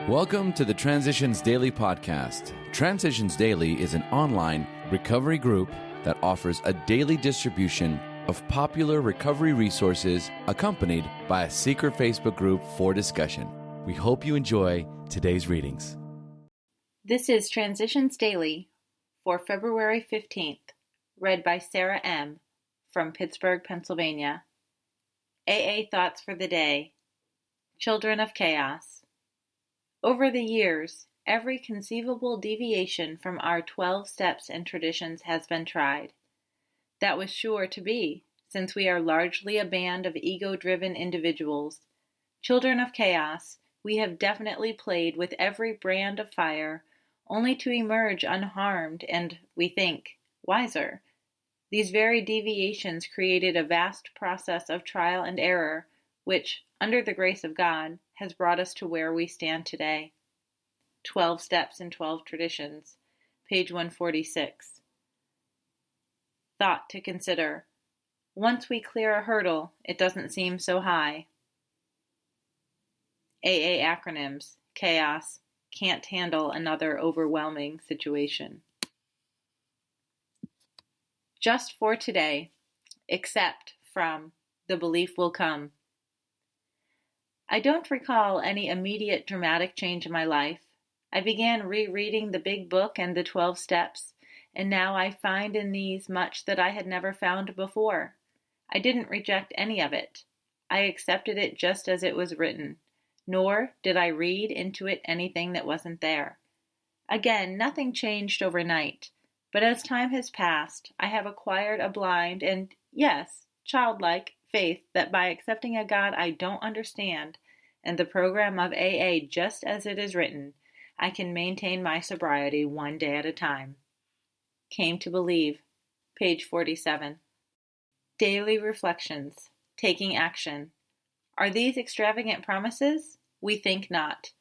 Welcome to the Transitions Daily podcast. Transitions Daily is an online recovery group that offers a daily distribution of popular recovery resources accompanied by a secret Facebook group for discussion. We hope you enjoy today's readings. This is Transitions Daily for February 15th, read by Sarah M. from Pittsburgh, Pennsylvania. AA Thoughts for the Day. Children of Chaos. Over the years, every conceivable deviation from our 12 steps and traditions has been tried. That was sure to be, since we are largely a band of ego-driven individuals. Children of chaos, we have definitely played with every brand of fire, only to emerge unharmed and, we think, wiser. These very deviations created a vast process of trial and error, which, under the grace of God, has brought us to where we stand today. 12 Steps and 12 Traditions, page 146. Thought to consider. Once we clear a hurdle, it doesn't seem so high. AA acronyms. Chaos. Can't handle another overwhelming situation. Just for today, except from The Belief Will Come. I don't recall any immediate dramatic change in my life. I began rereading the Big Book and the 12 Steps, and now I find in these much that I had never found before. I didn't reject any of it. I accepted it just as it was written, nor did I read into it anything that wasn't there. Again, nothing changed overnight, but as time has passed, I have acquired a blind and, yes, childlike faith that by accepting a God I don't understand and the program of AA just as it is written, I can maintain my sobriety one day at a time. Came to believe. Page 47. Daily reflections. Taking action. Are these extravagant promises? We think not.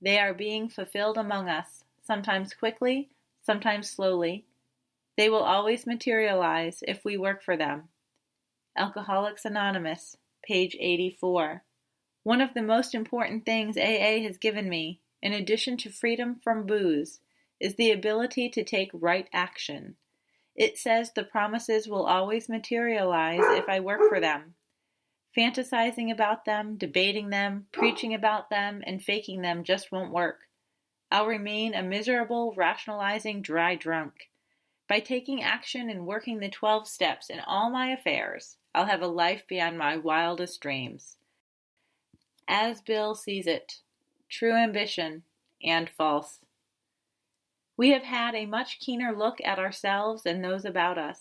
They are being fulfilled among us, sometimes quickly, sometimes slowly. They will always materialize if we work for them. Alcoholics Anonymous, page 84. One of the most important things AA has given me, in addition to freedom from booze, is the ability to take right action. It says the promises will always materialize if I work for them. Fantasizing about them, debating them, preaching about them, and faking them just won't work. I'll remain a miserable, rationalizing, dry drunk. By taking action and working the 12 steps in all my affairs, I'll have a life beyond my wildest dreams. As Bill sees it, true ambition and false. We have had a much keener look at ourselves and those about us.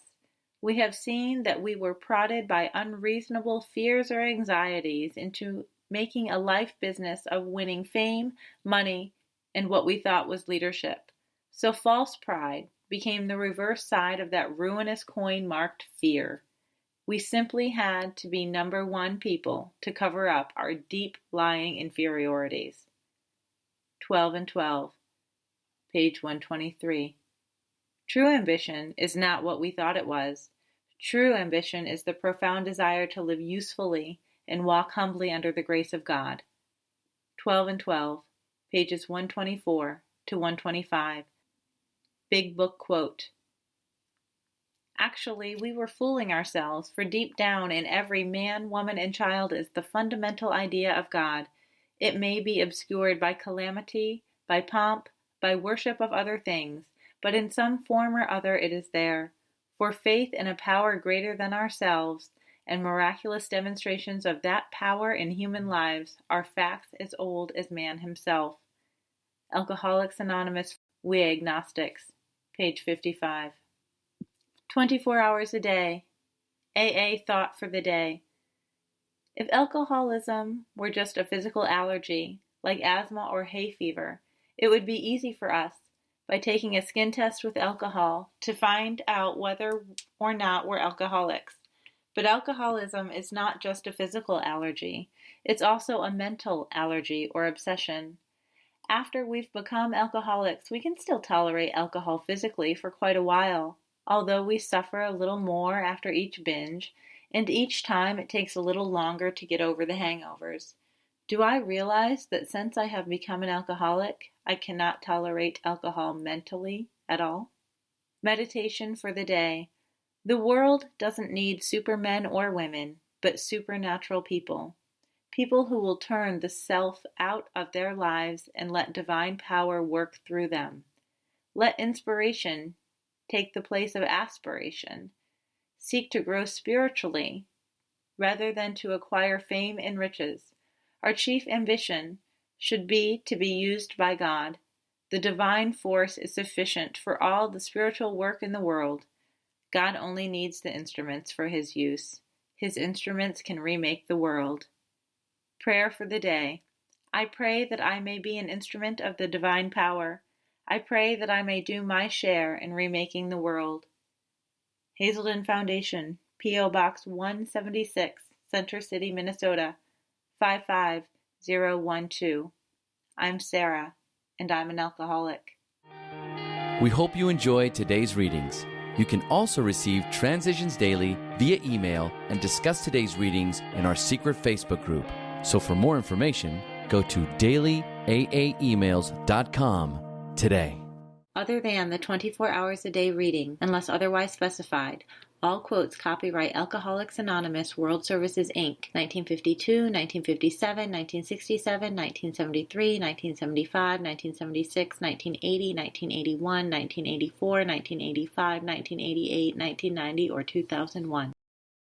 We have seen that we were prodded by unreasonable fears or anxieties into making a life business of winning fame, money, and what we thought was leadership. So false pride became the reverse side of that ruinous coin marked fear. We simply had to be number one people to cover up our deep-lying inferiorities. 12 and 12, page 123. True ambition is not what we thought it was. True ambition is the profound desire to live usefully and walk humbly under the grace of God. 12 and 12, pages 124 to 125. Big Book quote. Actually, we were fooling ourselves, for deep down in every man, woman, and child is the fundamental idea of God. It may be obscured by calamity, by pomp, by worship of other things, but in some form or other it is there. For faith in a power greater than ourselves, and miraculous demonstrations of that power in human lives, are facts as old as man himself. Alcoholics Anonymous, We Agnostics, page 55. 24 hours a day. AA Thought for the Day. If alcoholism were just a physical allergy, like asthma or hay fever, it would be easy for us, by taking a skin test with alcohol, to find out whether or not we're alcoholics. But alcoholism is not just a physical allergy. It's also a mental allergy or obsession. After we've become alcoholics, we can still tolerate alcohol physically for quite a while, although we suffer a little more after each binge, and each time it takes a little longer to get over the hangovers. Do I realize that since I have become an alcoholic, I cannot tolerate alcohol mentally at all? Meditation for the day. The world doesn't need supermen or women, but supernatural people. People who will turn the self out of their lives and let divine power work through them. Let inspiration take the place of aspiration. Seek to grow spiritually rather than to acquire fame and riches. Our chief ambition should be to be used by God. The divine force is sufficient for all the spiritual work in the world. God only needs the instruments for his use. His instruments can remake the world. Prayer for the day. I pray that I may be an instrument of the divine power. I pray that I may do my share in remaking the world. Hazelden Foundation, P.O. Box 176, Center City, Minnesota, 55012. I'm Sarah, and I'm an alcoholic. We hope you enjoyed today's readings. You can also receive Transitions Daily via email and discuss today's readings in our secret Facebook group. So for more information, go to dailyaaemails.com today. Other than the 24 hours a day reading, unless otherwise specified, all quotes copyright Alcoholics Anonymous World Services, Inc., 1952, 1957, 1967, 1973, 1975, 1976, 1980, 1981, 1984, 1985, 1988, 1990, or 2001.